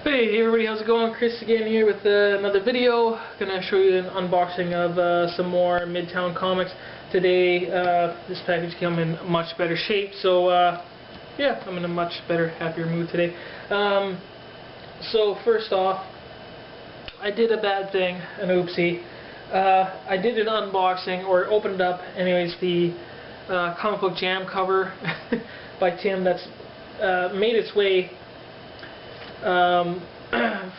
Hey everybody, how's it going? Chris again here with another video. Gonna show you an unboxing of some more Midtown comics. Today, this package came in much better shape, so yeah, I'm in a much better, happier mood today. So first off, I did a bad thing, an oopsie. I did an unboxing, or opened up, anyways, the comic book jam cover by Tim that's made its way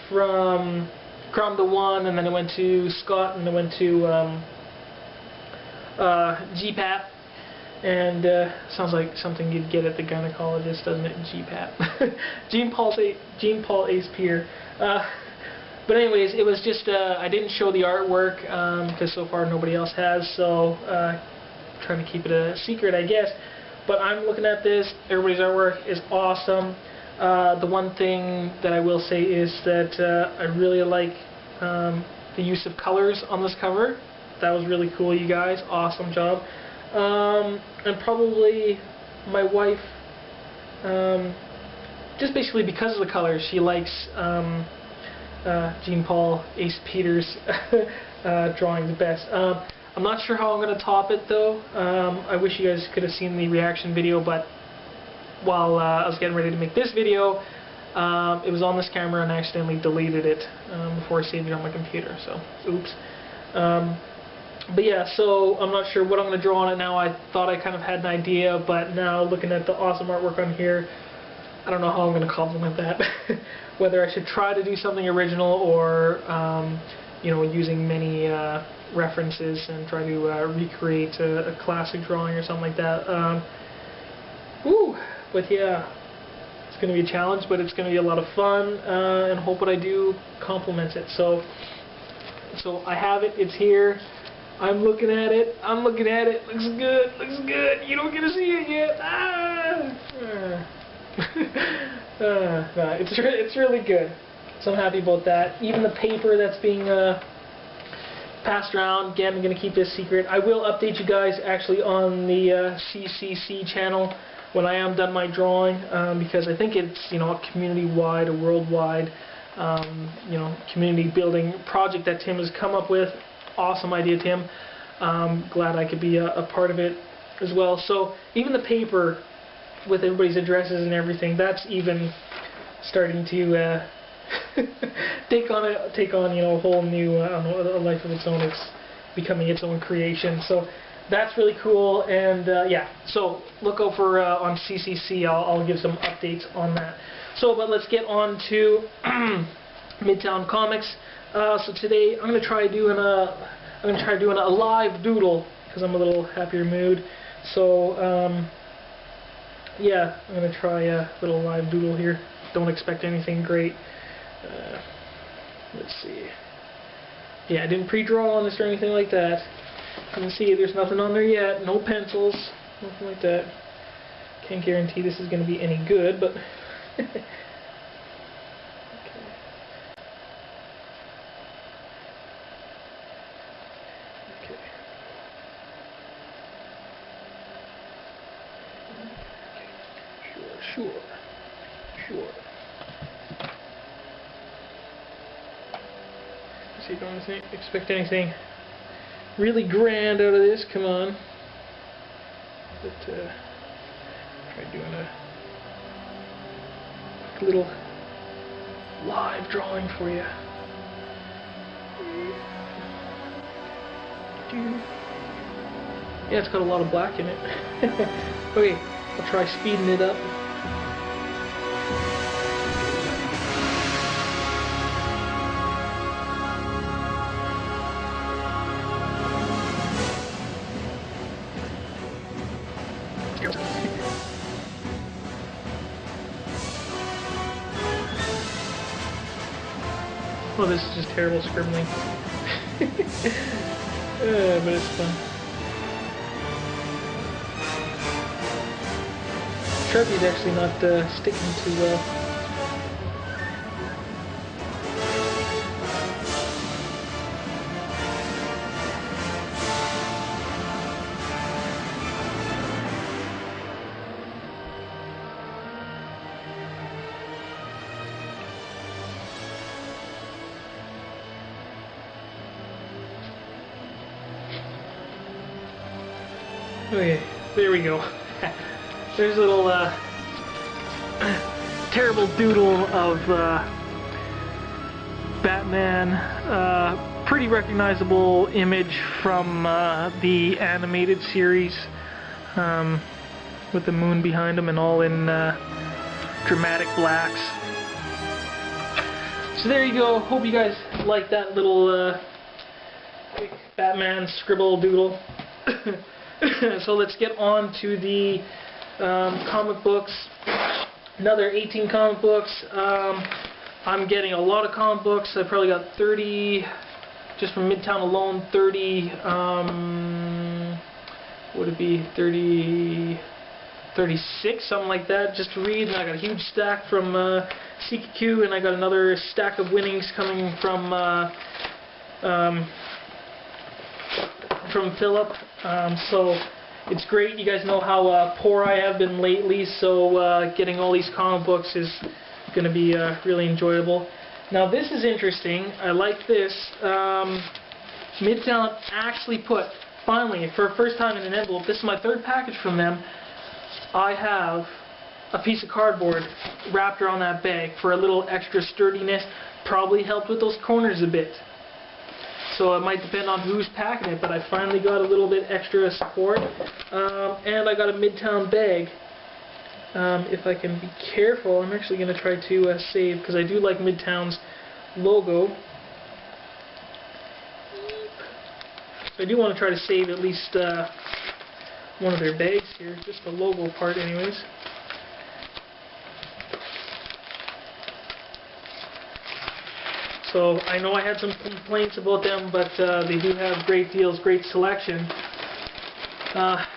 from Crom to 1, and then it went to Scott, and it went to GPAP, and sounds like something you'd get at the gynecologist, doesn't it? GPAP. Jean Paul Ace Peer. But anyways, it was just I didn't show the artwork because so far nobody else has, so trying to keep it a secret, I guess. But I'm looking at this. Everybody's artwork is awesome. The one thing that I will say is that I really like the use of colors on this cover. That was really cool, you guys. Awesome job. And probably my wife, just basically because of the colors, she likes Jean Paul Ace Peter's drawing the best. I'm not sure how I'm going to top it, though. I wish you guys could have seen the reaction video, but while I was getting ready to make this video, it was on this camera and I accidentally deleted it before I saved it on my computer, so oops. But yeah, so I'm not sure what I'm going to draw on it now. I thought I kind of had an idea, but now looking at the awesome artwork on here, I don't know how I'm going to compliment that. Whether I should try to do something original or you know, using many references and try to recreate a classic drawing or something like that. Woo! But yeah, it's going to be a challenge, but it's going to be a lot of fun, and hope what I do complements it. So I have it. It's here. I'm looking at it. Looks good. Looks good. You don't get to see it yet. It's really good. So I'm happy about that. Even the paper that's being passed around. Again, I'm going to keep this secret. I will update you guys actually on the CCC channel when I am done my drawing, because I think it's, you know, a community-wide, a worldwide, you know, community building project that Tim has come up with. Awesome idea, Tim. Glad I could be a part of it as well. So even the paper with everybody's addresses and everything, that's even starting to take on you know, a whole new I don't know, a life of its own. It's becoming its own creation. So that's really cool, and yeah, so look out for on CCC. I'll give some updates on that. So, but let's get on to Midtown Comics. So today I'm gonna try doing a live doodle because I'm a little happier mood. So yeah, I'm gonna try a little live doodle here. Don't expect anything great. Let's see. Yeah, I didn't pre-draw on this or anything like that. You can see there's nothing on there yet. No pencils, nothing like that. Can't guarantee this is going to be any good, but okay. Sure. So you don't expect anything really grand out of this, come on. But try doing a quick little live drawing for you. Yeah, it's got a lot of black in it. Okay, I'll try speeding it up. Oh, this is just terrible scribbling. But it's fun. Sharpie's actually not sticking too well. Okay, there we go. There's a little terrible doodle of Batman. Pretty recognizable image from the animated series, with the moon behind him and all in dramatic blacks. So there you go. Hope you guys like that little quick Batman scribble doodle. So let's get on to the comic books. Another 18 comic books. I'm getting a lot of comic books. I probably got 30, just from Midtown alone, 30, would it be 30, 36, something like that, just to read. And I got a huge stack from CQQ, and I got another stack of winnings coming from Philip. So it's great. You guys know how poor I have been lately, so getting all these comic books is going to be really enjoyable. Now this is interesting. I like this. Midtown actually put, finally, for the first time in an envelope, this is my third package from them, I have a piece of cardboard wrapped around that bag for a little extra sturdiness. Probably helped with those corners a bit. So it might depend on who's packing it, but I finally got a little bit extra support. And I got a Midtown bag. If I can be careful, I'm actually going to try to save, because I do like Midtown's logo. So I do want to try to save at least one of their bags here, just the logo part anyways. So I know I had some complaints about them, but they do have great deals, great selection.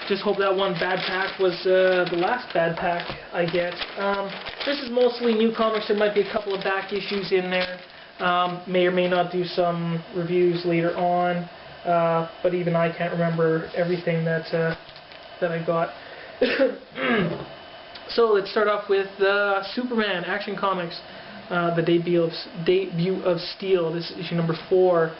Just hope that one bad pack was the last bad pack I get. This is mostly new comics. There might be a couple of back issues in there. May or may not do some reviews later on, but even I can't remember everything that I got. So let's start off with Superman Action Comics. The debut of Steel. This is issue number 4.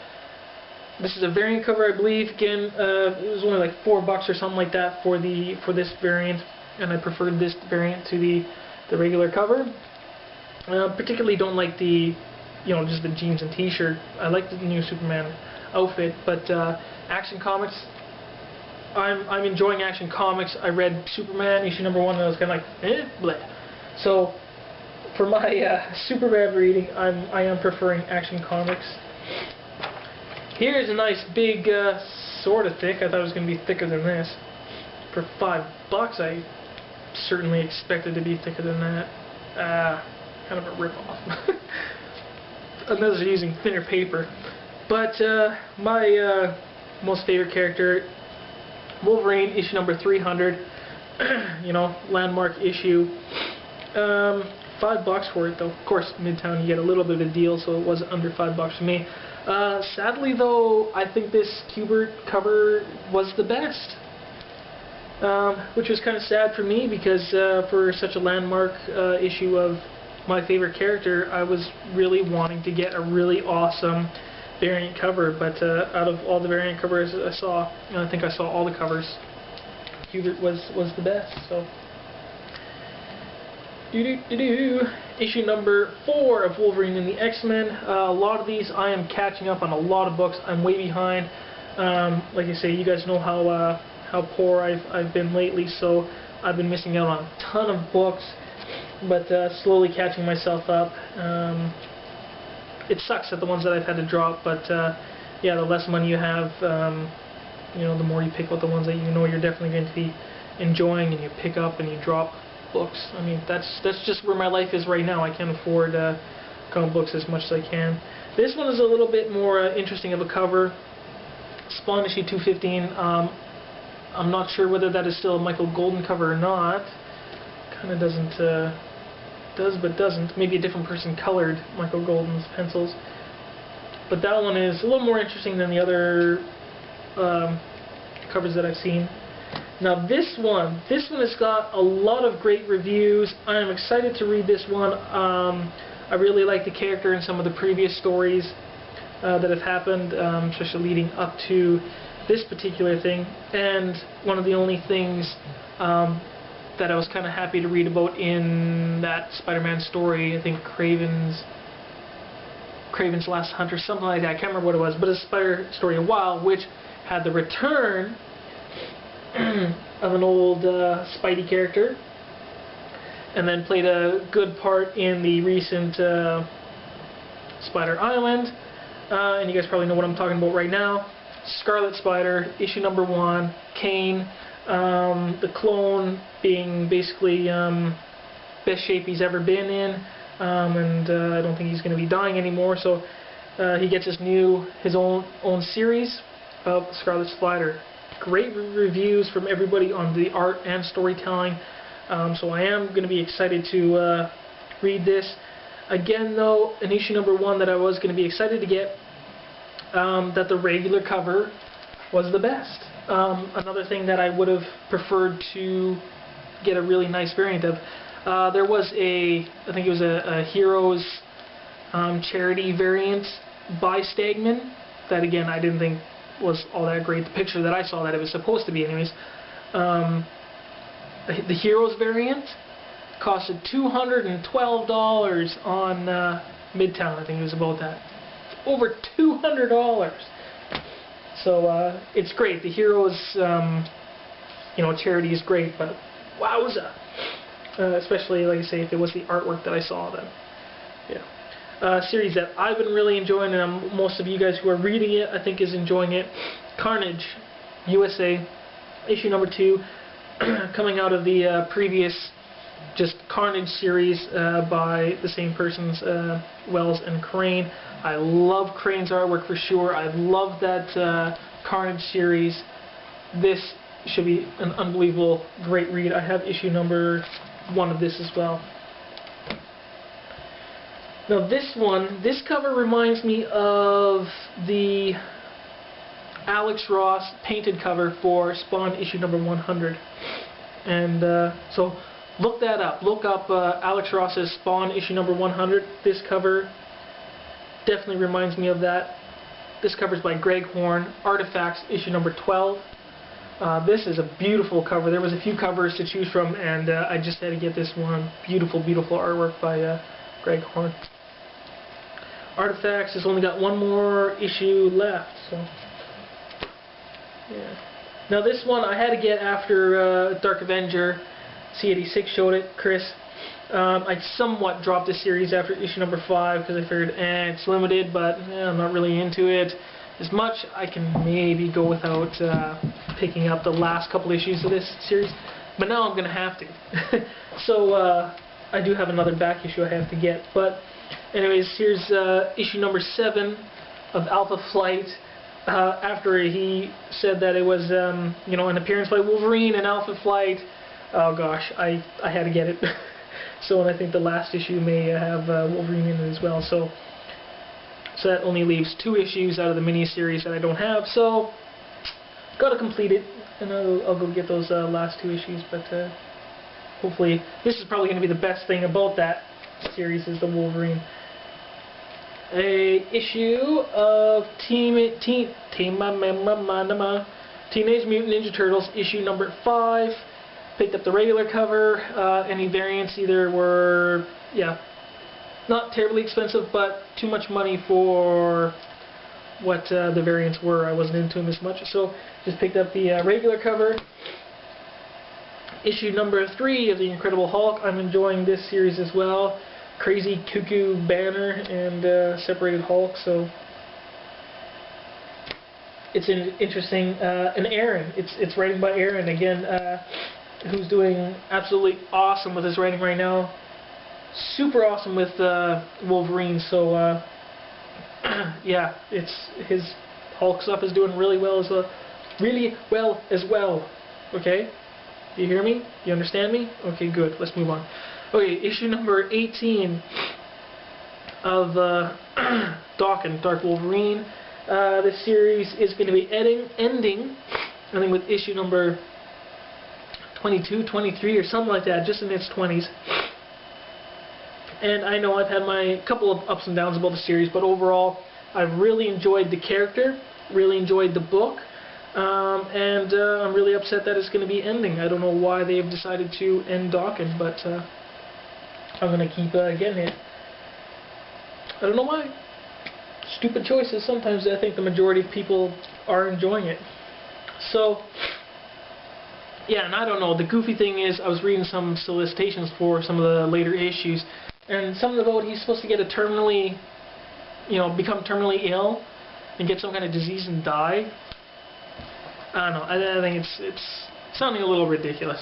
This is a variant cover, I believe. Again, it was only like $4 or something like that for this variant, and I preferred this variant to the regular cover. Particularly don't like the, just the jeans and T-shirt. I like the new Superman outfit, but Action Comics. I'm enjoying Action Comics. I read Superman issue number 1, and I was kind of like, bleh. So for my Superman reading, I am preferring Action Comics. Here's a nice big, sort of thick. I thought it was going to be thicker than this. For $5, I certainly expected to be thicker than that. Kind of a rip-off. Unless they're using thinner paper. But my most favorite character, Wolverine, issue number 300. Landmark issue. $5 for it, though. Of course, Midtown, you get a little bit of a deal, so it was under $5 for me. Sadly, though, I think this Kubert cover was the best. Which was kind of sad for me, because for such a landmark issue of my favorite character, I was really wanting to get a really awesome variant cover. But out of all the variant covers I saw, I think I saw all the covers, Kubert was the best. So. Issue number 4 of Wolverine and the X-Men. A lot of these I am catching up on a lot of books. I'm way behind. Like I say, you guys know how poor I've been lately, so I've been missing out on a ton of books, but slowly catching myself up. It sucks at the ones that I've had to drop, but yeah, the less money you have, the more you pick out the ones that you know you're definitely going to be enjoying, and you pick up and you drop books. I mean, that's just where my life is right now. I can't afford comic books as much as I can. This one is a little bit more interesting of a cover. Spawn issue 215. I'm not sure whether that is still a Michael Golden cover or not. Kind of doesn't does but doesn't. Maybe a different person colored Michael Golden's pencils. But that one is a little more interesting than the other covers that I've seen. Now this one has got a lot of great reviews. I am excited to read this one. I really like the character in some of the previous stories that have happened, especially leading up to this particular thing, and one of the only things that I was kind of happy to read about in that Spider-Man story, I think Craven's Last Hunter, something like that, I can't remember what it was, but a Spider story a while, which had the return of an old Spidey character, and then played a good part in the recent Spider Island, and you guys probably know what I'm talking about right now. Scarlet Spider, issue number 1, Kane, the clone being basically best shape he's ever been in, and I don't think he's going to be dying anymore, so he gets his own series of Scarlet Spider. Great reviews from everybody on the art and storytelling, so I am going to be excited to read this. Again though, in issue number 1 that I was going to be excited to get, that the regular cover was the best. Another thing that I would have preferred to get a really nice variant of, there was I think it was a Heroes charity variant by Stegman that again I didn't think was all that great. The picture that I saw that it was supposed to be anyways. The Heroes variant costed $212 on Midtown. I think it was about that. Over $200. So it's great. The Heroes, charity is great, but wowza! Especially, like I say, if it was the artwork that I saw, then yeah. Series that I've been really enjoying, and most of you guys who are reading it, I think, is enjoying it. Carnage, USA, issue number 2, coming out of the previous just Carnage series by the same persons, Wells and Crane. I love Crane's artwork for sure. I love that Carnage series. This should be an unbelievable great read. I have issue number 1 of this as well. Now this cover reminds me of the Alex Ross painted cover for Spawn issue number 100. And so look that up. Look up Alex Ross's Spawn issue number 100. This cover definitely reminds me of that. This cover is by Greg Horn. Artifacts issue number 12. This is a beautiful cover. There was a few covers to choose from, and I just had to get this one. Beautiful, beautiful artwork by Greg Horn. Artifacts has only got one more issue left, so yeah. Now this one I had to get after Dark Avenger C86 showed it, Chris. I somewhat dropped the series after issue number 5 because I figured, it's limited, but I'm not really into it as much. I can maybe go without picking up the last couple issues of this series, but now I'm going to have to. So I do have another back issue I have to get. But anyways, here's issue number 7 of Alpha Flight. After he said that it was an appearance by Wolverine and Alpha Flight, oh gosh, I had to get it. So, and I think the last issue may have Wolverine in it as well. So that only leaves 2 issues out of the mini-series that I don't have. So, gotta complete it, and I'll go get those last 2 issues. But hopefully, this is probably going to be the best thing about that series is the Wolverine. A issue of Teenage Mutant Ninja Turtles, issue number 5. Picked up the regular cover. Any variants either were, not terribly expensive, but too much money for what the variants were. I wasn't into them as much, so just picked up the regular cover. Issue number 3 of the Incredible Hulk. I'm enjoying this series as well. Crazy Cuckoo Banner and Separated Hulk. So it's interesting. And Aaron. It's writing by Aaron again. Who's doing absolutely awesome with his writing right now. Super awesome with Wolverine, so yeah, it's his Hulk stuff is doing really well as well. Okay, do you hear me? You understand me? Okay, good. Let's move on. Okay, issue number 18 of daken, Dark Wolverine. This series is going to be ending, I think, with issue number 22, 23 or something like that, just in its 20s. And I know I've had my couple of ups and downs about the series, but overall I've really enjoyed the character, really enjoyed the book. and I'm really upset that it's going to be ending. I don't know why they've decided to end daken, but I'm going to keep getting it. I don't know why. Stupid choices. Sometimes I think the majority of people are enjoying it. So, yeah, and I don't know. The goofy thing is, I was reading some solicitations for some of the later issues, and something about he's supposed to get a terminally, become terminally ill and get some kind of disease and die. I don't know. I think it's sounding a little ridiculous.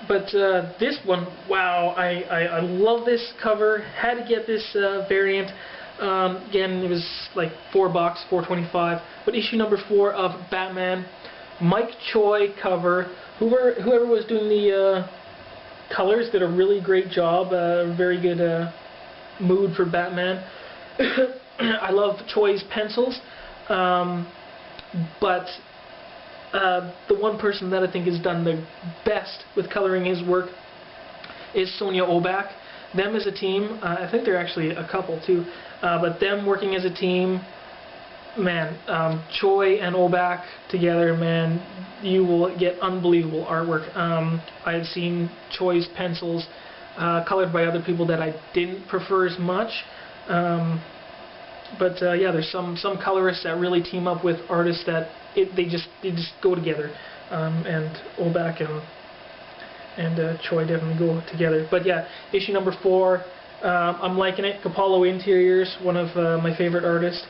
But this one, wow! I love this cover. Had to get this variant. Again, it was like $4, $4.25. But issue number 4 of Batman, Mike Choi cover. Whoever was doing the colors did a really great job. Very good mood for Batman. I love Choi's pencils, but the one person that I think has done the best with coloring his work is Sonia Obak. Them as a team, I think they're actually a couple too, but them working as a team, man, Choi and Obak together, man, you will get unbelievable artwork. I had seen Choi's pencils colored by other people that I didn't prefer as much, but yeah, there's some colorists that really team up with artists that they just go together, and Obak and Choi definitely go together. But yeah, issue number 4, I'm liking it. Capallo Interiors, one of my favorite artists.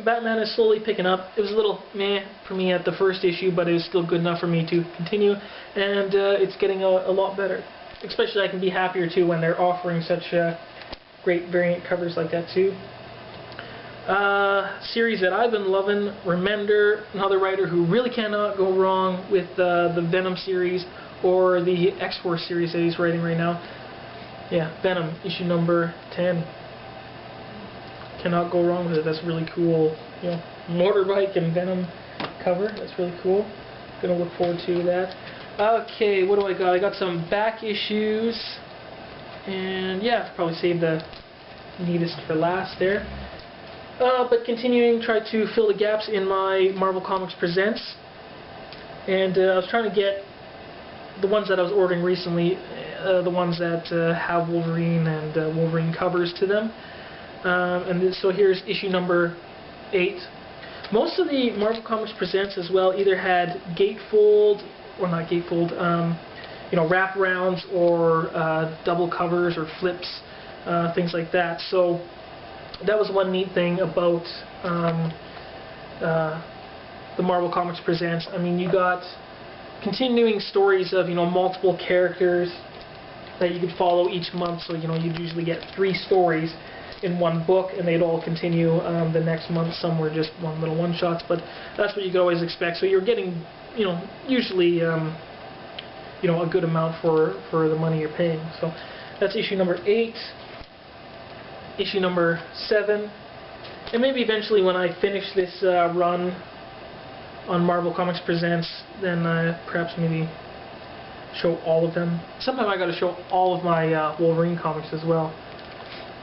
Batman is slowly picking up. It was a little meh for me at the first issue, but it was still good enough for me to continue, and it's getting a lot better. Especially I can be happier too when they're offering such great variant covers like that too. Series that I've been loving, Remender, another writer who really cannot go wrong with the Venom series or the X-Force series that he's writing right now. Yeah, Venom, issue number 10. Cannot go wrong with it. That's really cool. Motorbike and Venom cover. That's really cool. Gonna look forward to that. Okay, what do I got? I got some back issues, and yeah, I'll probably save the neatest for last there. But continuing, try to fill the gaps in my Marvel Comics Presents, and I was trying to get the ones that I was ordering recently, the ones that have Wolverine and Wolverine covers to them. So here's issue number 8. Most of the Marvel Comics Presents as well either had gatefold, or not gatefold, wraparounds or double covers or flips, things like that. So that was one neat thing about the Marvel Comics Presents. I mean, you got continuing stories of multiple characters that you could follow each month. So you'd usually get 3 stories in one book, and they'd all continue the next month. Some were just little one-shots, but that's what you could always expect. So you're getting, usually, a good amount for the money you're paying. So that's issue number 8, issue number 7, and maybe eventually when I finish this run on Marvel Comics Presents, then perhaps maybe show all of them. Sometime I got to show all of my Wolverine comics as well.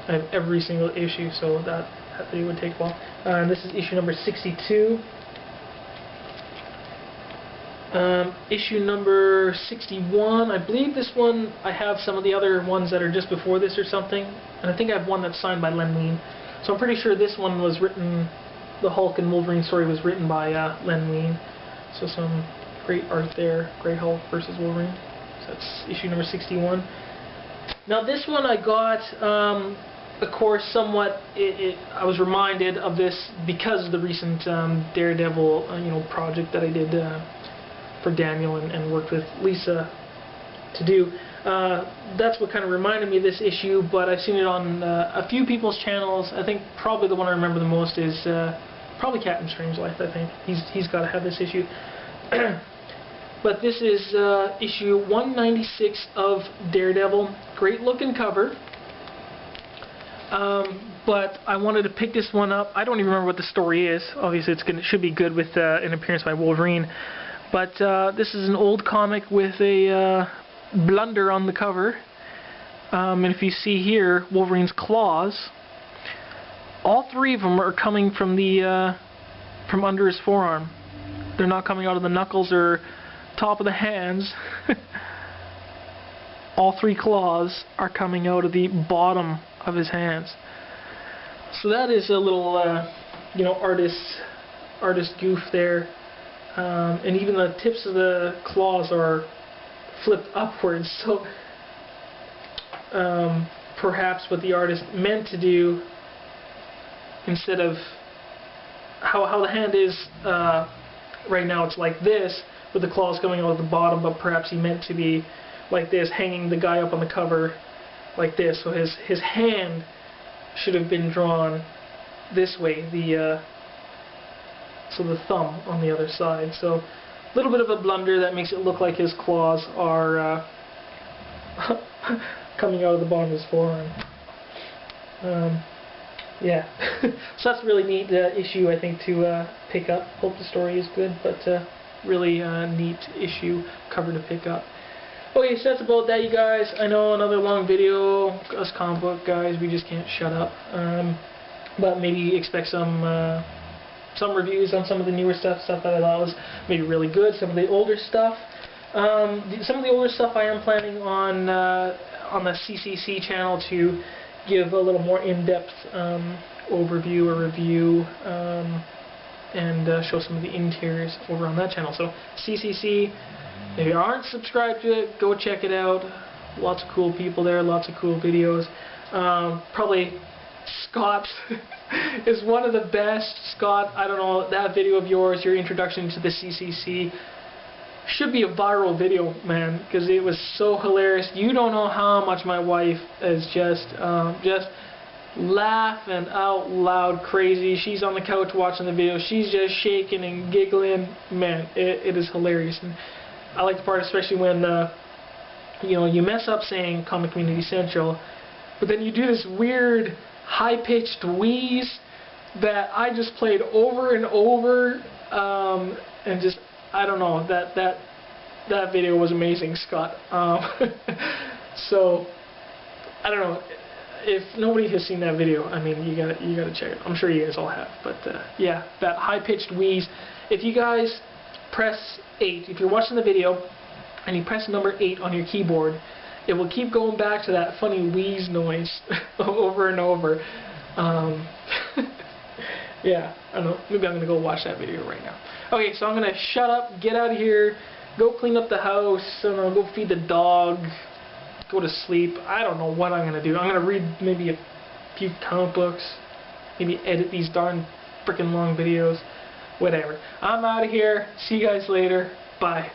I have every single issue, so that video would take a while. And this is issue number 62. Issue number 61. I believe this one, I have some of the other ones that are just before this or something. And I think I have one that's signed by Len Wein. So I'm pretty sure this one was written, the Hulk and Wolverine story was written by Len Wein. So some great art there. Grey Hulk versus Wolverine. So that's issue number 61. Now this one I got, of course, somewhat. I was reminded of this because of the recent Daredevil, project that I did for Daniel and worked with Lisa to do. That's what kind of reminded me of this issue. But I've seen it on a few people's channels. I think probably the one I remember the most is probably Captain Strangelove. I think he's got to have this issue. But this is issue 196 of Daredevil. Great looking cover. But I wanted to pick this one up. I don't even remember what the story is. Obviously, it should be good with an appearance by Wolverine. But this is an old comic with a blunder on the cover. And if you see here, Wolverine's claws. All 3 of them are coming from the from under his forearm. They're not coming out of the knuckles or top of the hands. All 3 claws are coming out of the bottom of his hands. So that is a little, you know, artist goof there. And even the tips of the claws are flipped upwards. So perhaps what the artist meant to do, instead of how the hand is right now, it's like this with the claws coming out of the bottom, but perhaps he meant to be like this, hanging the guy up on the cover like this. So his hand should have been drawn this way, so the thumb on the other side. So a little bit of a blunder that makes it look like his claws are coming out of the bottom of his forearm. Yeah, so that's a really neat issue, I think, to pick up. Hope the story is good, but really neat issue cover to pick up. Okay, so that's about that, you guys. I know, another long video. Us comic book guys, we just can't shut up. But maybe expect some reviews on some of the newer stuff that I thought was maybe really good. Some of the older stuff. Some of the older stuff I am planning on the CCC channel to give a little more in-depth overview or review, and show some of the interiors over on that channel. So CCC, if you aren't subscribed to it, go check it out. Lots of cool people there, lots of cool videos. Probably Scott is one of the best. Scott, I don't know, that video of yours, your introduction to the CCC, should be a viral video, man, because it was so hilarious. You don't know how much my wife is just laughing out loud crazy. She's on the couch watching the video. She's just shaking and giggling. Man, it is hilarious. And I like the part especially when you know, you mess up saying Comic Community Central, but then you do this weird high-pitched wheeze that I just played over and over, and just, I don't know, that video was amazing, Scott. So I don't know, if nobody has seen that video, I mean, you gotta check it. I'm sure you guys all have, but yeah, that high-pitched wheeze. If you guys press 8, if you're watching the video and you press number 8 on your keyboard, it will keep going back to that funny wheeze noise over and over. Yeah, I don't know, maybe I'm gonna go watch that video right now. Okay, so I'm gonna shut up, get out of here, go clean up the house, I don't know, go feed the dog, go to sleep. I don't know what I'm gonna do. I'm gonna read maybe a few comic books, maybe edit these darn freaking long videos, whatever. I'm out of here. See you guys later. Bye.